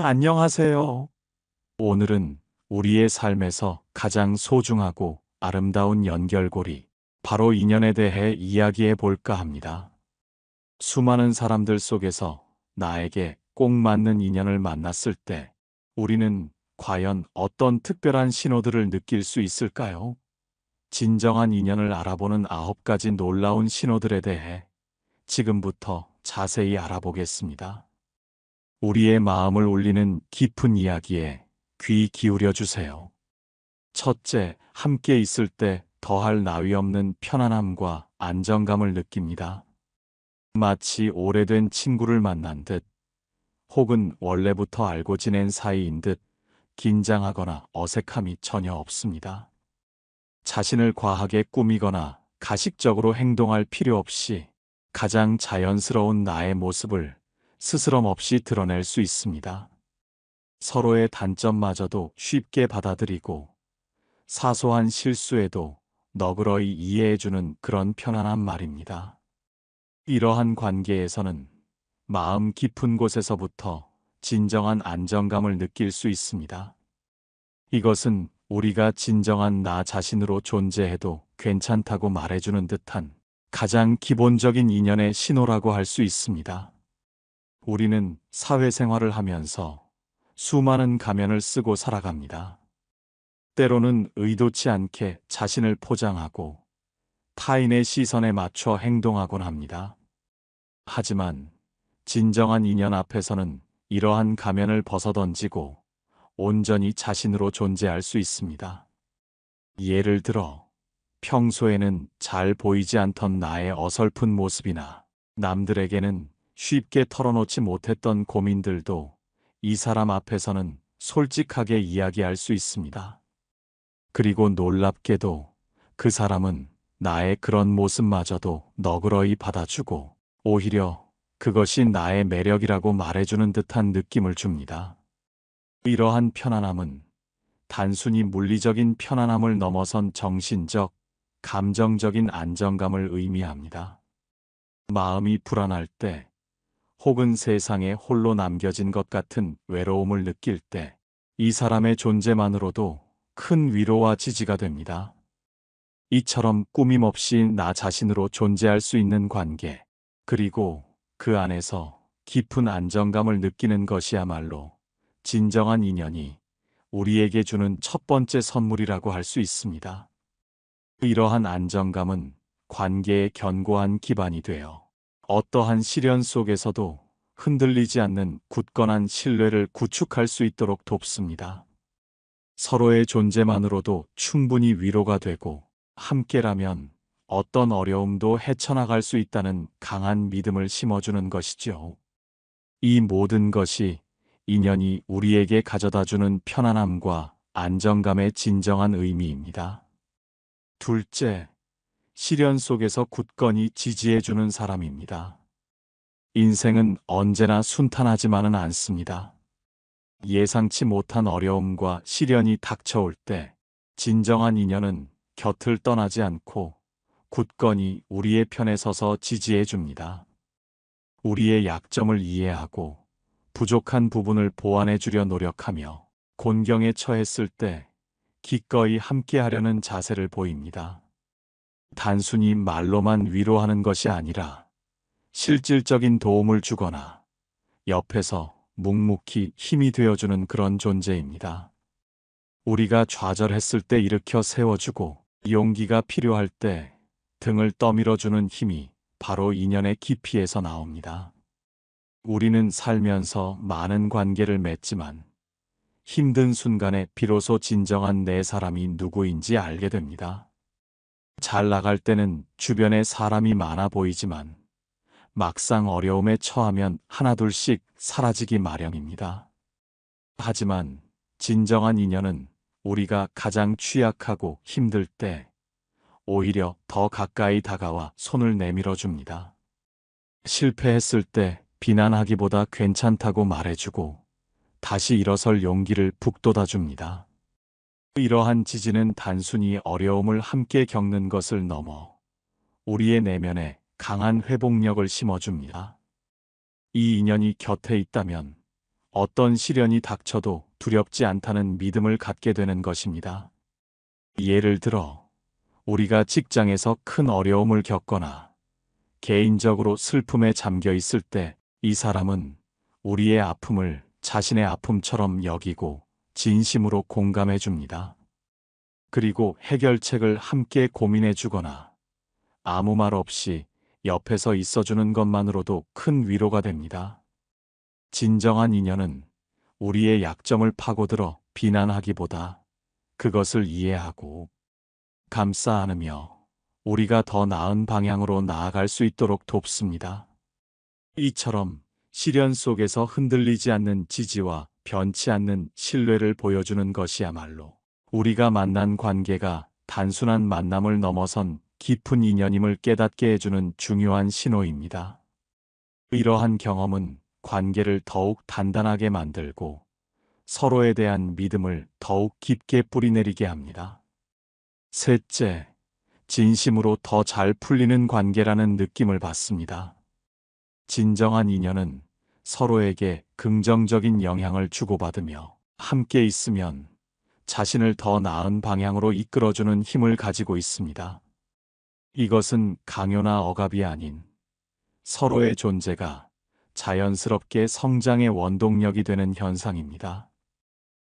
안녕하세요. 오늘은 우리의 삶에서 가장 소중하고 아름다운 연결고리, 바로 인연에 대해 이야기해 볼까 합니다. 수많은 사람들 속에서 나에게 꼭 맞는 인연을 만났을 때 우리는 과연 어떤 특별한 신호들을 느낄 수 있을까요? 진정한 인연을 알아보는 9가지 놀라운 신호들에 대해 지금부터 자세히 알아보겠습니다. 우리의 마음을 울리는 깊은 이야기에 귀 기울여 주세요. 첫째, 함께 있을 때 더할 나위 없는 편안함과 안정감을 느낍니다. 마치 오래된 친구를 만난 듯, 혹은 원래부터 알고 지낸 사이인 듯 긴장하거나 어색함이 전혀 없습니다. 자신을 과하게 꾸미거나 가식적으로 행동할 필요 없이 가장 자연스러운 나의 모습을 스스럼 없이 드러낼 수 있습니다. 서로의 단점마저도 쉽게 받아들이고 사소한 실수에도 너그러이 이해해주는 그런 편안한 말입니다. 이러한 관계에서는 마음 깊은 곳에서부터 진정한 안정감을 느낄 수 있습니다. 이것은 우리가 진정한 나 자신으로 존재해도 괜찮다고 말해주는 듯한 가장 기본적인 인연의 신호라고 할 수 있습니다. 우리는 사회생활을 하면서 수많은 가면을 쓰고 살아갑니다. 때로는 의도치 않게 자신을 포장하고 타인의 시선에 맞춰 행동하곤 합니다. 하지만 진정한 인연 앞에서는 이러한 가면을 벗어던지고 온전히 자신으로 존재할 수 있습니다. 예를 들어, 평소에는 잘 보이지 않던 나의 어설픈 모습이나 남들에게는 쉽게 털어놓지 못했던 고민들도 이 사람 앞에서는 솔직하게 이야기할 수 있습니다. 그리고 놀랍게도 그 사람은 나의 그런 모습마저도 너그러이 받아주고 오히려 그것이 나의 매력이라고 말해주는 듯한 느낌을 줍니다. 이러한 편안함은 단순히 물리적인 편안함을 넘어선 정신적, 감정적인 안정감을 의미합니다. 마음이 불안할 때, 혹은 세상에 홀로 남겨진 것 같은 외로움을 느낄 때, 이 사람의 존재만으로도 큰 위로와 지지가 됩니다. 이처럼 꾸밈없이 나 자신으로 존재할 수 있는 관계, 그리고 그 안에서 깊은 안정감을 느끼는 것이야말로 진정한 인연이 우리에게 주는 첫 번째 선물이라고 할 수 있습니다. 이러한 안정감은 관계의 견고한 기반이 되어 어떠한 시련 속에서도 흔들리지 않는 굳건한 신뢰를 구축할 수 있도록 돕습니다. 서로의 존재만으로도 충분히 위로가 되고 함께라면 어떤 어려움도 헤쳐나갈 수 있다는 강한 믿음을 심어주는 것이죠. 이 모든 것이 인연이 우리에게 가져다주는 편안함과 안정감의 진정한 의미입니다. 둘째, 시련 속에서 굳건히 지지해주는 사람입니다. 인생은 언제나 순탄하지만은 않습니다. 예상치 못한 어려움과 시련이 닥쳐올 때 진정한 인연은 곁을 떠나지 않고 굳건히 우리의 편에 서서 지지해 줍니다. 우리의 약점을 이해하고 부족한 부분을 보완해 주려 노력하며 곤경에 처했을 때 기꺼이 함께하려는 자세를 보입니다. 단순히 말로만 위로하는 것이 아니라 실질적인 도움을 주거나 옆에서 묵묵히 힘이 되어주는 그런 존재입니다. 우리가 좌절했을 때 일으켜 세워주고 용기가 필요할 때 등을 떠밀어주는 힘이 바로 인연의 깊이에서 나옵니다. 우리는 살면서 많은 관계를 맺지만 힘든 순간에 비로소 진정한 내 사람이 누구인지 알게 됩니다. 잘 나갈 때는 주변에 사람이 많아 보이지만 막상 어려움에 처하면 하나둘씩 사라지기 마련입니다. 하지만 진정한 인연은 우리가 가장 취약하고 힘들 때 오히려 더 가까이 다가와 손을 내밀어 줍니다. 실패했을 때 비난하기보다 괜찮다고 말해주고 다시 일어설 용기를 북돋아 줍니다. 이러한 지지는 단순히 어려움을 함께 겪는 것을 넘어 우리의 내면에 강한 회복력을 심어줍니다. 이 인연이 곁에 있다면 어떤 시련이 닥쳐도 두렵지 않다는 믿음을 갖게 되는 것입니다. 예를 들어, 우리가 직장에서 큰 어려움을 겪거나 개인적으로 슬픔에 잠겨 있을 때 이 사람은 우리의 아픔을 자신의 아픔처럼 여기고 진심으로 공감해 줍니다. 그리고 해결책을 함께 고민해 주거나 아무 말 없이 옆에서 있어주는 것만으로도 큰 위로가 됩니다. 진정한 인연은 우리의 약점을 파고들어 비난하기보다 그것을 이해하고 감싸 안으며 우리가 더 나은 방향으로 나아갈 수 있도록 돕습니다. 이처럼 시련 속에서 흔들리지 않는 지지와 변치 않는 신뢰를 보여주는 것이야말로 우리가 만난 관계가 단순한 만남을 넘어선 깊은 인연임을 깨닫게 해주는 중요한 신호입니다. 이러한 경험은 관계를 더욱 단단하게 만들고 서로에 대한 믿음을 더욱 깊게 뿌리내리게 합니다. 셋째, 진심으로 더 잘 풀리는 관계라는 느낌을 받습니다. 진정한 인연은 서로에게 긍정적인 영향을 주고받으며 함께 있으면 자신을 더 나은 방향으로 이끌어주는 힘을 가지고 있습니다. 이것은 강요나 억압이 아닌 서로의 존재가 자연스럽게 성장의 원동력이 되는 현상입니다.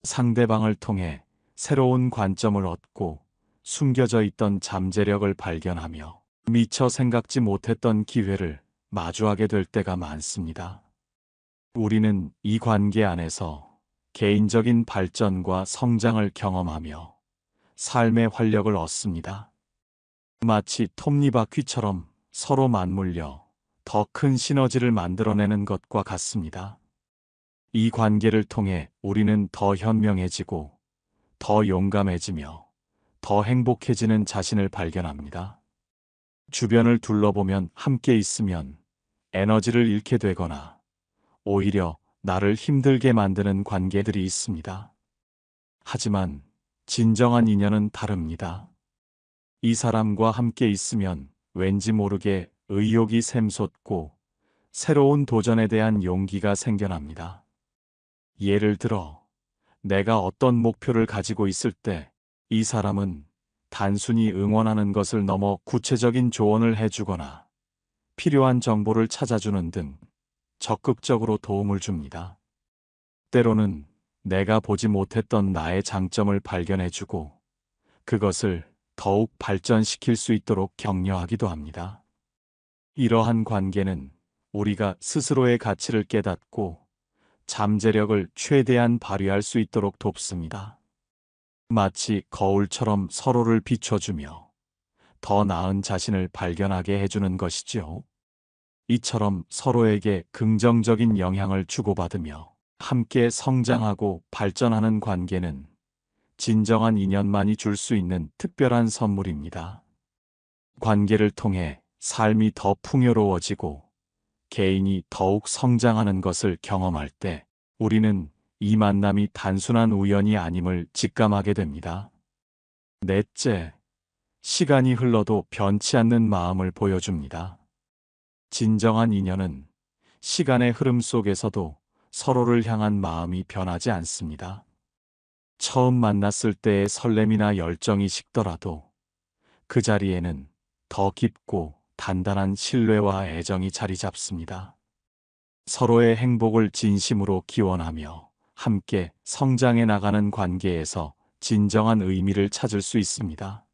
상대방을 통해 새로운 관점을 얻고 숨겨져 있던 잠재력을 발견하며 미처 생각지 못했던 기회를 마주하게 될 때가 많습니다. 우리는 이 관계 안에서 개인적인 발전과 성장을 경험하며 삶의 활력을 얻습니다. 마치 톱니바퀴처럼 서로 맞물려 더 큰 시너지를 만들어내는 것과 같습니다. 이 관계를 통해 우리는 더 현명해지고 더 용감해지며 더 행복해지는 자신을 발견합니다. 주변을 둘러보면 함께 있으면 에너지를 잃게 되거나 오히려 나를 힘들게 만드는 관계들이 있습니다. 하지만 진정한 인연은 다릅니다. 이 사람과 함께 있으면 왠지 모르게 의욕이 샘솟고 새로운 도전에 대한 용기가 생겨납니다. 예를 들어, 내가 어떤 목표를 가지고 있을 때 이 사람은 단순히 응원하는 것을 넘어 구체적인 조언을 해주거나 필요한 정보를 찾아주는 등 적극적으로 도움을 줍니다. 때로는 내가 보지 못했던 나의 장점을 발견해주고 그것을 더욱 발전시킬 수 있도록 격려하기도 합니다. 이러한 관계는 우리가 스스로의 가치를 깨닫고 잠재력을 최대한 발휘할 수 있도록 돕습니다. 마치 거울처럼 서로를 비춰주며 더 나은 자신을 발견하게 해주는 것이지요. 이처럼 서로에게 긍정적인 영향을 주고받으며 함께 성장하고 발전하는 관계는 진정한 인연만이 줄 수 있는 특별한 선물입니다. 관계를 통해 삶이 더 풍요로워지고 개인이 더욱 성장하는 것을 경험할 때 우리는 이 만남이 단순한 우연이 아님을 직감하게 됩니다. 넷째, 시간이 흘러도 변치 않는 마음을 보여줍니다. 진정한 인연은 시간의 흐름 속에서도 서로를 향한 마음이 변하지 않습니다. 처음 만났을 때의 설렘이나 열정이 식더라도 그 자리에는 더 깊고 단단한 신뢰와 애정이 자리 잡습니다. 서로의 행복을 진심으로 기원하며 함께 성장해 나가는 관계에서 진정한 의미를 찾을 수 있습니다.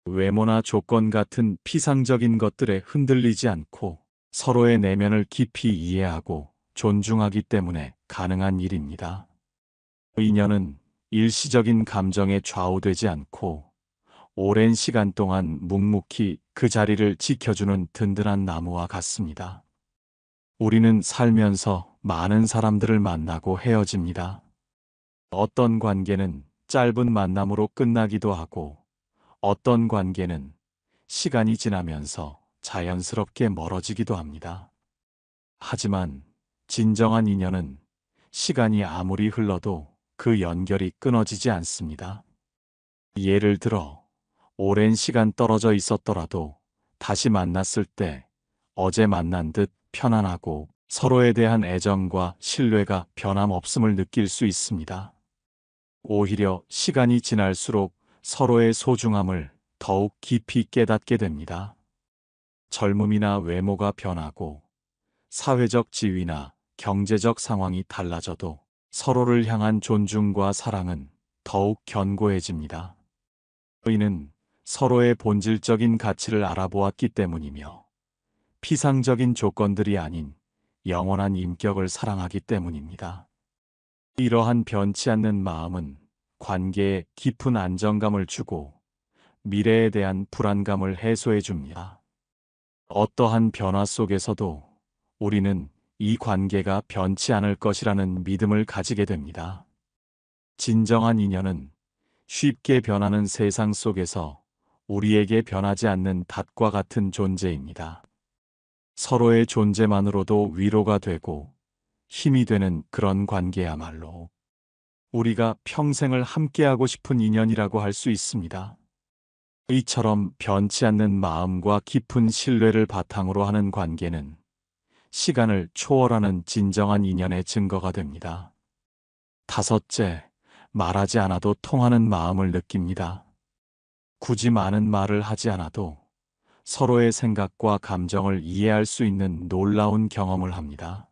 외모나 조건 같은 피상적인 것들에 흔들리지 않고 서로의 내면을 깊이 이해하고 존중하기 때문에 가능한 일입니다. 인연은 일시적인 감정에 좌우되지 않고 오랜 시간 동안 묵묵히 그 자리를 지켜주는 든든한 나무와 같습니다. 우리는 살면서 많은 사람들을 만나고 헤어집니다. 어떤 관계는 짧은 만남으로 끝나기도 하고 어떤 관계는 시간이 지나면서 자연스럽게 멀어지기도 합니다. 하지만 진정한 인연은 시간이 아무리 흘러도 그 연결이 끊어지지 않습니다. 예를 들어, 오랜 시간 떨어져 있었더라도 다시 만났을 때 어제 만난 듯 편안하고 서로에 대한 애정과 신뢰가 변함없음을 느낄 수 있습니다. 오히려 시간이 지날수록 서로의 소중함을 더욱 깊이 깨닫게 됩니다. 젊음이나 외모가 변하고 사회적 지위나 경제적 상황이 달라져도 서로를 향한 존중과 사랑은 더욱 견고해집니다. 이는 서로의 본질적인 가치를 알아보았기 때문이며 피상적인 조건들이 아닌 영원한 인격을 사랑하기 때문입니다. 이러한 변치 않는 마음은 관계에 깊은 안정감을 주고 미래에 대한 불안감을 해소해 줍니다. 어떠한 변화 속에서도 우리는 이 관계가 변치 않을 것이라는 믿음을 가지게 됩니다. 진정한 인연은 쉽게 변하는 세상 속에서 우리에게 변하지 않는 닷과 같은 존재입니다. 서로의 존재만으로도 위로가 되고 힘이 되는 그런 관계야말로 우리가 평생을 함께하고 싶은 인연이라고 할 수 있습니다. 이처럼 변치 않는 마음과 깊은 신뢰를 바탕으로 하는 관계는 시간을 초월하는 진정한 인연의 증거가 됩니다. 다섯째, 말하지 않아도 통하는 마음을 느낍니다. 굳이 많은 말을 하지 않아도 서로의 생각과 감정을 이해할 수 있는 놀라운 경험을 합니다.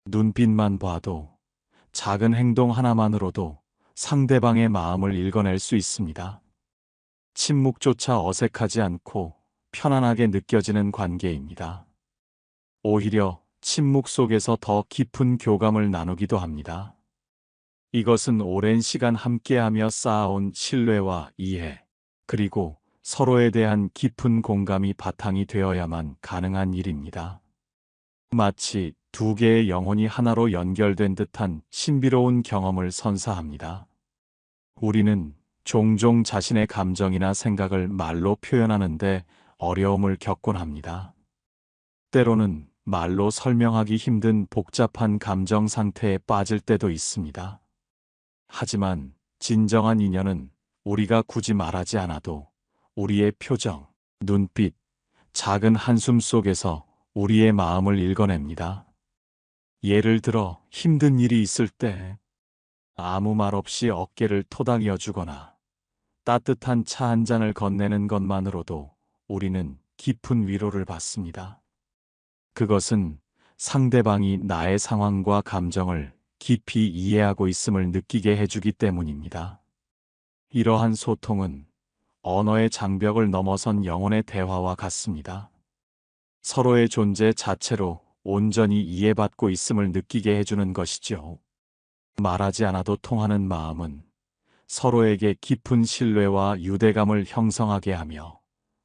눈빛만 봐도 작은 행동 하나만으로도 상대방의 마음을 읽어낼 수 있습니다. 침묵조차 어색하지 않고 편안하게 느껴지는 관계입니다. 오히려 침묵 속에서 더 깊은 교감을 나누기도 합니다. 이것은 오랜 시간 함께하며 쌓아온 신뢰와 이해, 그리고 서로에 대한 깊은 공감이 바탕이 되어야만 가능한 일입니다. 마치 두 개의 영혼이 하나로 연결된 듯한 신비로운 경험을 선사합니다. 우리는 종종 자신의 감정이나 생각을 말로 표현하는데 어려움을 겪곤 합니다. 때로는 말로 설명하기 힘든 복잡한 감정 상태에 빠질 때도 있습니다. 하지만 진정한 인연은 우리가 굳이 말하지 않아도 우리의 표정, 눈빛, 작은 한숨 속에서 우리의 마음을 읽어냅니다. 예를 들어 힘든 일이 있을 때 아무 말 없이 어깨를 토닥여 주거나 따뜻한 차 한 잔을 건네는 것만으로도 우리는 깊은 위로를 받습니다. 그것은 상대방이 나의 상황과 감정을 깊이 이해하고 있음을 느끼게 해주기 때문입니다. 이러한 소통은 언어의 장벽을 넘어선 영혼의 대화와 같습니다. 서로의 존재 자체로 온전히 이해받고 있음을 느끼게 해주는 것이죠. 말하지 않아도 통하는 마음은 서로에게 깊은 신뢰와 유대감을 형성하게 하며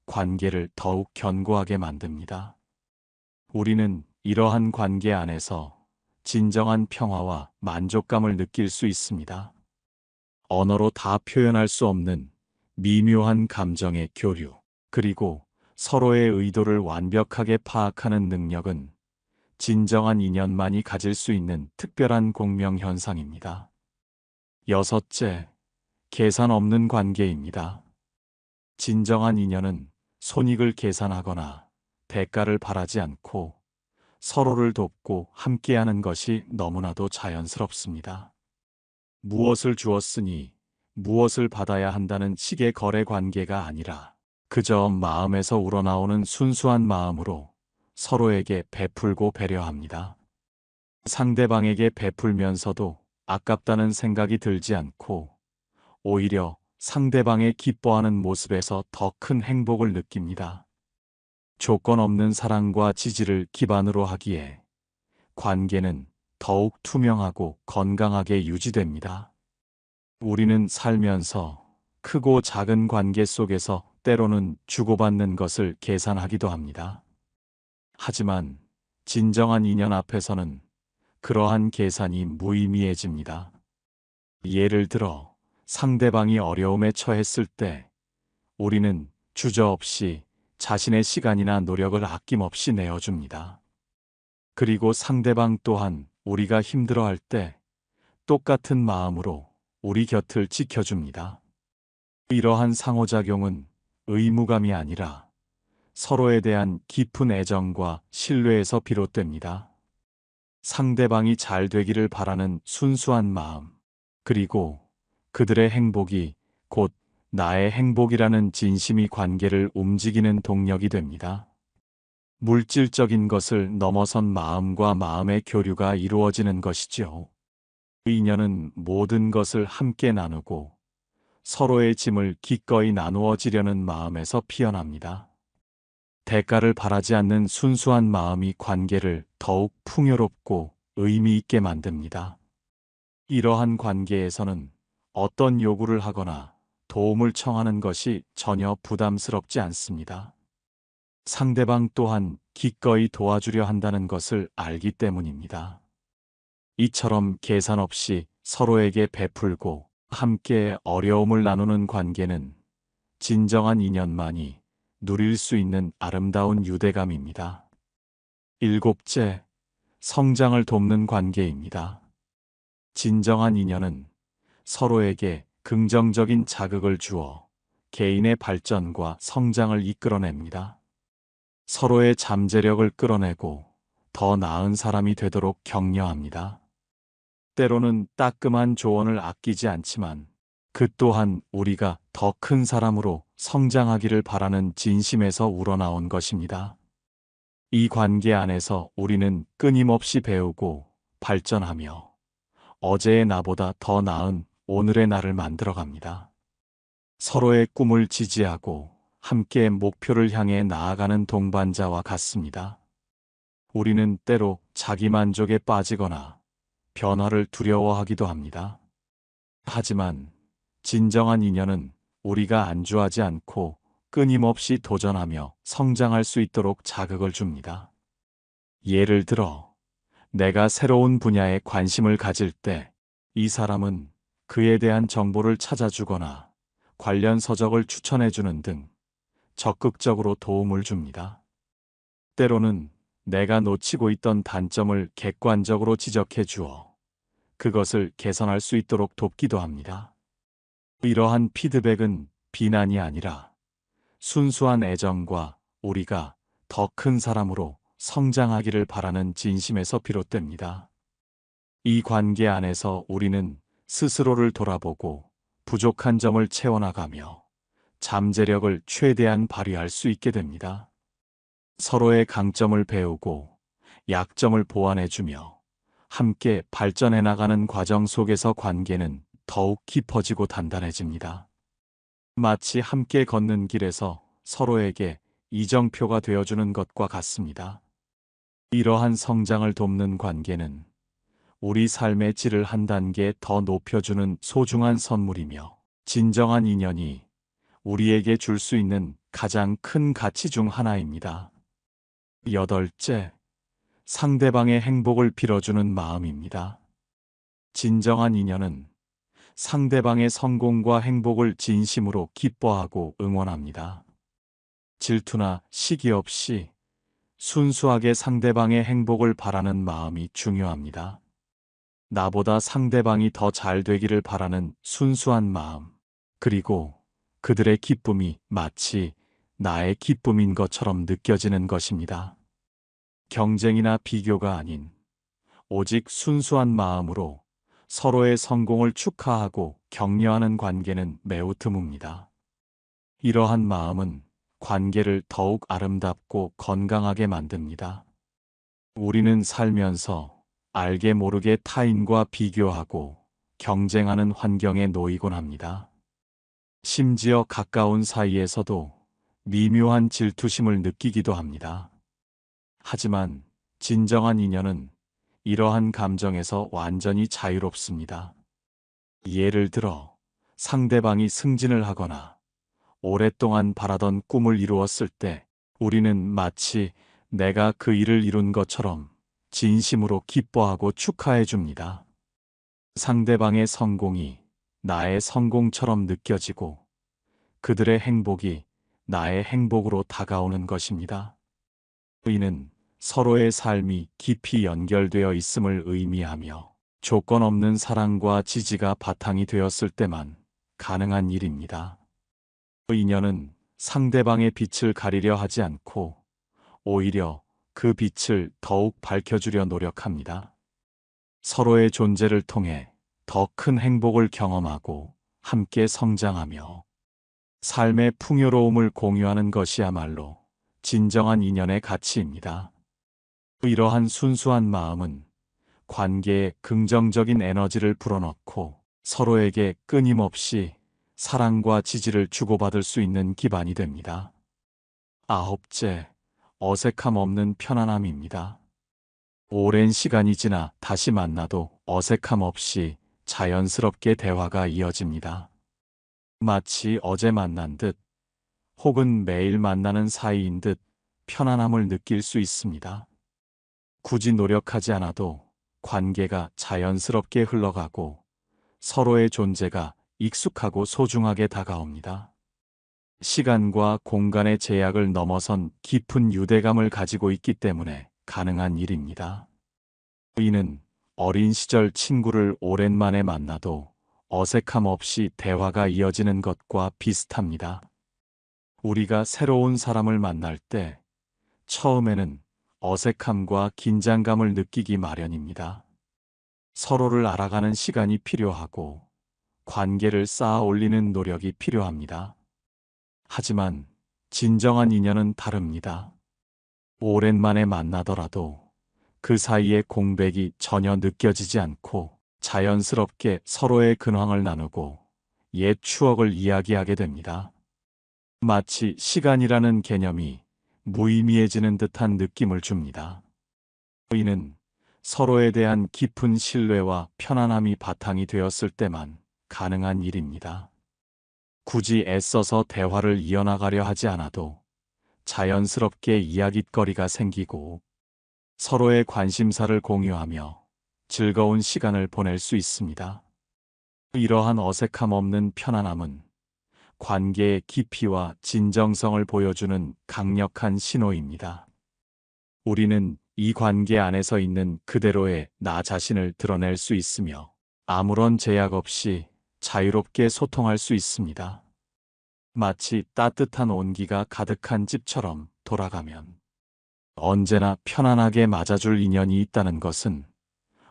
관계를 더욱 견고하게 만듭니다. 우리는 이러한 관계 안에서 진정한 평화와 만족감을 느낄 수 있습니다. 언어로 다 표현할 수 없는 미묘한 감정의 교류, 그리고 서로의 의도를 완벽하게 파악하는 능력은 진정한 인연만이 가질 수 있는 특별한 공명 현상입니다. 여섯째, 계산 없는 관계입니다. 진정한 인연은 손익을 계산하거나 대가를 바라지 않고 서로를 돕고 함께하는 것이 너무나도 자연스럽습니다. 무엇을 주었으니 무엇을 받아야 한다는 식의 거래 관계가 아니라 그저 마음에서 우러나오는 순수한 마음으로 서로에게 베풀고 배려합니다. 상대방에게 베풀면서도 아깝다는 생각이 들지 않고 오히려 상대방의 기뻐하는 모습에서 더 큰 행복을 느낍니다. 조건 없는 사랑과 지지를 기반으로 하기에 관계는 더욱 투명하고 건강하게 유지됩니다. 우리는 살면서 크고 작은 관계 속에서 때로는 주고받는 것을 계산하기도 합니다. 하지만 진정한 인연 앞에서는 그러한 계산이 무의미해집니다. 예를 들어 상대방이 어려움에 처했을 때 우리는 주저없이 자신의 시간이나 노력을 아낌없이 내어줍니다. 그리고 상대방 또한 우리가 힘들어할 때 똑같은 마음으로 우리 곁을 지켜줍니다. 이러한 상호작용은 의무감이 아니라 서로에 대한 깊은 애정과 신뢰에서 비롯됩니다. 상대방이 잘 되기를 바라는 순수한 마음, 그리고 그들의 행복이 곧 나의 행복이라는 진심이 관계를 움직이는 동력이 됩니다. 물질적인 것을 넘어선 마음과 마음의 교류가 이루어지는 것이지요. 인연은 모든 것을 함께 나누고 서로의 짐을 기꺼이 나누어지려는 마음에서 피어납니다. 대가를 바라지 않는 순수한 마음이 관계를 더욱 풍요롭고 의미 있게 만듭니다. 이러한 관계에서는 어떤 요구를 하거나 도움을 청하는 것이 전혀 부담스럽지 않습니다. 상대방 또한 기꺼이 도와주려 한다는 것을 알기 때문입니다. 이처럼 계산 없이 서로에게 베풀고 함께 어려움을 나누는 관계는 진정한 인연만이 누릴 수 있는 아름다운 유대감입니다. 일곱째, 성장을 돕는 관계입니다. 진정한 인연은 서로에게 긍정적인 자극을 주어 개인의 발전과 성장을 이끌어냅니다. 서로의 잠재력을 끌어내고 더 나은 사람이 되도록 격려합니다. 때로는 따끔한 조언을 아끼지 않지만 그 또한 우리가 더 큰 사람으로 성장하기를 바라는 진심에서 우러나온 것입니다. 이 관계 안에서 우리는 끊임없이 배우고 발전하며 어제의 나보다 더 나은 오늘의 나를 만들어갑니다. 서로의 꿈을 지지하고 함께 목표를 향해 나아가는 동반자와 같습니다. 우리는 때로 자기만족에 빠지거나 변화를 두려워하기도 합니다. 하지만 진정한 인연은 우리가 안주하지 않고 끊임없이 도전하며 성장할 수 있도록 자극을 줍니다. 예를 들어, 내가 새로운 분야에 관심을 가질 때 이 사람은 그에 대한 정보를 찾아주거나 관련 서적을 추천해주는 등 적극적으로 도움을 줍니다. 때로는 내가 놓치고 있던 단점을 객관적으로 지적해 주어 그것을 개선할 수 있도록 돕기도 합니다. 이러한 피드백은 비난이 아니라 순수한 애정과 우리가 더 큰 사람으로 성장하기를 바라는 진심에서 비롯됩니다. 이 관계 안에서 우리는 스스로를 돌아보고 부족한 점을 채워나가며 잠재력을 최대한 발휘할 수 있게 됩니다. 서로의 강점을 배우고 약점을 보완해주며 함께 발전해 나가는 과정 속에서 관계는 더욱 깊어지고 단단해집니다. 마치 함께 걷는 길에서 서로에게 이정표가 되어주는 것과 같습니다. 이러한 성장을 돕는 관계는 우리 삶의 질을 한 단계 더 높여주는 소중한 선물이며 진정한 인연이 우리에게 줄 수 있는 가장 큰 가치 중 하나입니다. 여덟째, 상대방의 행복을 빌어주는 마음입니다. 진정한 인연은 상대방의 성공과 행복을 진심으로 기뻐하고 응원합니다. 질투나 시기 없이 순수하게 상대방의 행복을 바라는 마음이 중요합니다. 나보다 상대방이 더 잘 되기를 바라는 순수한 마음, 그리고 그들의 기쁨이 마치 나의 기쁨인 것처럼 느껴지는 것입니다. 경쟁이나 비교가 아닌 오직 순수한 마음으로 서로의 성공을 축하하고 격려하는 관계는 매우 드뭅니다. 이러한 마음은 관계를 더욱 아름답고 건강하게 만듭니다. 우리는 살면서 알게 모르게 타인과 비교하고 경쟁하는 환경에 놓이곤 합니다. 심지어 가까운 사이에서도 미묘한 질투심을 느끼기도 합니다. 하지만 진정한 인연은 이러한 감정에서 완전히 자유롭습니다. 예를 들어 상대방이 승진을 하거나 오랫동안 바라던 꿈을 이루었을 때 우리는 마치 내가 그 일을 이룬 것처럼 진심으로 기뻐하고 축하해 줍니다. 상대방의 성공이 나의 성공처럼 느껴지고 그들의 행복이 나의 행복으로 다가오는 것입니다. 이는 서로의 삶이 깊이 연결되어 있음을 의미하며 조건 없는 사랑과 지지가 바탕이 되었을 때만 가능한 일입니다. 인연은 상대방의 빛을 가리려 하지 않고 오히려 그 빛을 더욱 밝혀주려 노력합니다. 서로의 존재를 통해 더 큰 행복을 경험하고 함께 성장하며 삶의 풍요로움을 공유하는 것이야말로 진정한 인연의 가치입니다. 이러한 순수한 마음은 관계에 긍정적인 에너지를 불어넣고 서로에게 끊임없이 사랑과 지지를 주고받을 수 있는 기반이 됩니다. 아홉째, 어색함 없는 편안함입니다. 오랜 시간이 지나 다시 만나도 어색함 없이 자연스럽게 대화가 이어집니다. 마치 어제 만난 듯 혹은 매일 만나는 사이인 듯 편안함을 느낄 수 있습니다. 굳이 노력하지 않아도 관계가 자연스럽게 흘러가고 서로의 존재가 익숙하고 소중하게 다가옵니다. 시간과 공간의 제약을 넘어선 깊은 유대감을 가지고 있기 때문에 가능한 일입니다. 이는 어린 시절 친구를 오랜만에 만나도 어색함 없이 대화가 이어지는 것과 비슷합니다. 우리가 새로운 사람을 만날 때 처음에는 어색함과 긴장감을 느끼기 마련입니다. 서로를 알아가는 시간이 필요하고 관계를 쌓아 올리는 노력이 필요합니다. 하지만 진정한 인연은 다릅니다. 오랜만에 만나더라도 그 사이의 공백이 전혀 느껴지지 않고 자연스럽게 서로의 근황을 나누고 옛 추억을 이야기하게 됩니다. 마치 시간이라는 개념이 무의미해지는 듯한 느낌을 줍니다. 이는 서로에 대한 깊은 신뢰와 편안함이 바탕이 되었을 때만 가능한 일입니다. 굳이 애써서 대화를 이어나가려 하지 않아도 자연스럽게 이야깃거리가 생기고 서로의 관심사를 공유하며 즐거운 시간을 보낼 수 있습니다. 이러한 어색함 없는 편안함은 관계의 깊이와 진정성을 보여주는 강력한 신호입니다. 우리는 이 관계 안에서 있는 그대로의 나 자신을 드러낼 수 있으며 아무런 제약 없이 자유롭게 소통할 수 있습니다. 마치 따뜻한 온기가 가득한 집처럼 돌아가면 언제나 편안하게 맞아줄 인연이 있다는 것은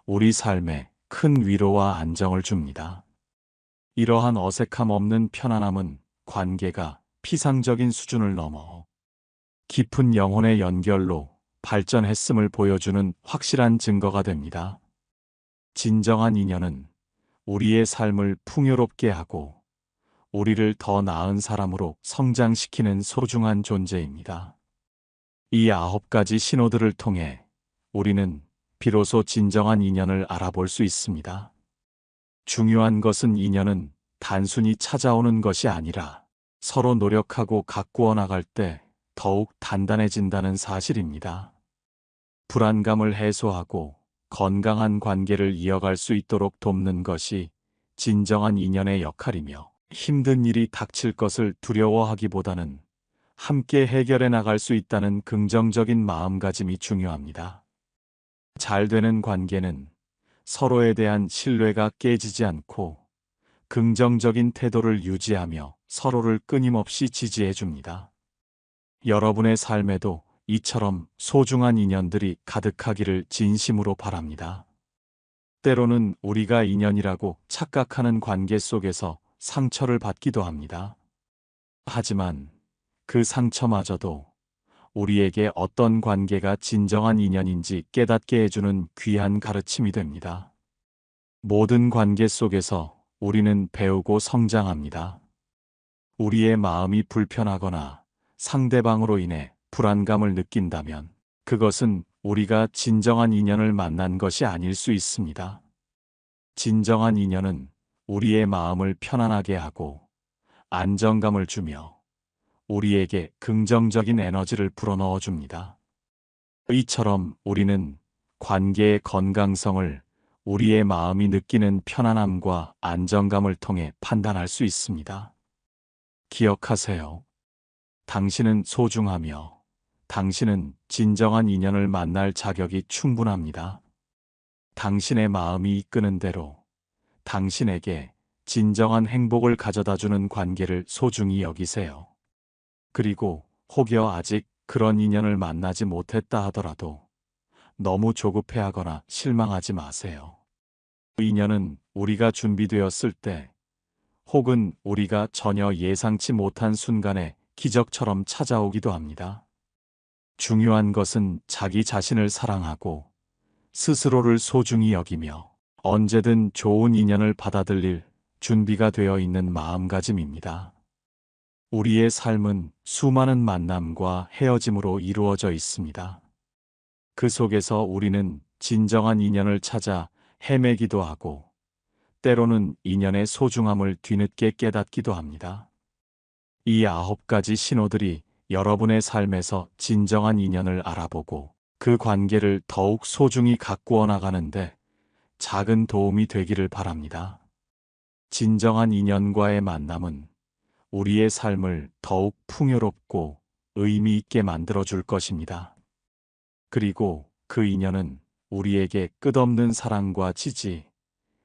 우리 삶에 큰 위로와 안정을 줍니다. 이러한 어색함 없는 편안함은 관계가 피상적인 수준을 넘어 깊은 영혼의 연결로 발전했음을 보여주는 확실한 증거가 됩니다. 진정한 인연은 우리의 삶을 풍요롭게 하고 우리를 더 나은 사람으로 성장시키는 소중한 존재입니다. 이 9가지 신호들을 통해 우리는 비로소 진정한 인연을 알아볼 수 있습니다. 중요한 것은 인연은 단순히 찾아오는 것이 아니라 서로 노력하고 가꾸어 나갈 때 더욱 단단해진다는 사실입니다. 불안감을 해소하고 건강한 관계를 이어갈 수 있도록 돕는 것이 진정한 인연의 역할이며 힘든 일이 닥칠 것을 두려워하기보다는 함께 해결해 나갈 수 있다는 긍정적인 마음가짐이 중요합니다. 잘 되는 관계는 서로에 대한 신뢰가 깨지지 않고 긍정적인 태도를 유지하며 서로를 끊임없이 지지해 줍니다. 여러분의 삶에도 이처럼 소중한 인연들이 가득하기를 진심으로 바랍니다. 때로는 우리가 인연이라고 착각하는 관계 속에서 상처를 받기도 합니다. 하지만 그 상처마저도 우리에게 어떤 관계가 진정한 인연인지 깨닫게 해주는 귀한 가르침이 됩니다. 모든 관계 속에서 우리는 배우고 성장합니다. 우리의 마음이 불편하거나 상대방으로 인해 불안감을 느낀다면 그것은 우리가 진정한 인연을 만난 것이 아닐 수 있습니다. 진정한 인연은 우리의 마음을 편안하게 하고 안정감을 주며 우리에게 긍정적인 에너지를 불어넣어 줍니다. 이처럼 우리는 관계의 건강성을 우리의 마음이 느끼는 편안함과 안정감을 통해 판단할 수 있습니다. 기억하세요. 당신은 소중하며 당신은 진정한 인연을 만날 자격이 충분합니다. 당신의 마음이 이끄는 대로 당신에게 진정한 행복을 가져다주는 관계를 소중히 여기세요. 그리고 혹여 아직 그런 인연을 만나지 못했다 하더라도 너무 조급해하거나 실망하지 마세요. 그 인연은 우리가 준비되었을 때, 혹은 우리가 전혀 예상치 못한 순간에 기적처럼 찾아오기도 합니다. 중요한 것은 자기 자신을 사랑하고 스스로를 소중히 여기며 언제든 좋은 인연을 받아들일 준비가 되어 있는 마음가짐입니다. 우리의 삶은 수많은 만남과 헤어짐으로 이루어져 있습니다. 그 속에서 우리는 진정한 인연을 찾아 헤매기도 하고, 때로는 인연의 소중함을 뒤늦게 깨닫기도 합니다. 이 9가지 신호들이 여러분의 삶에서 진정한 인연을 알아보고 그 관계를 더욱 소중히 가꾸어 나가는데 작은 도움이 되기를 바랍니다. 진정한 인연과의 만남은 우리의 삶을 더욱 풍요롭고 의미 있게 만들어줄 것입니다. 그리고 그 인연은 우리에게 끝없는 사랑과 지지,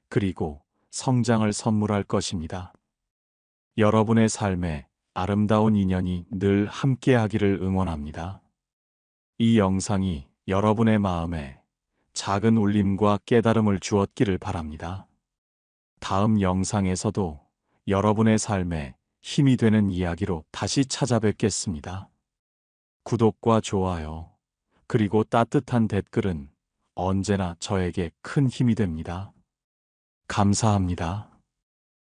그리고 성장을 선물할 것입니다. 여러분의 삶에 아름다운 인연이 늘 함께하기를 응원합니다. 이 영상이 여러분의 마음에 작은 울림과 깨달음을 주었기를 바랍니다. 다음 영상에서도 여러분의 삶에 힘이 되는 이야기로 다시 찾아뵙겠습니다. 구독과 좋아요, 그리고 따뜻한 댓글은 언제나 저에게 큰 힘이 됩니다. 감사합니다.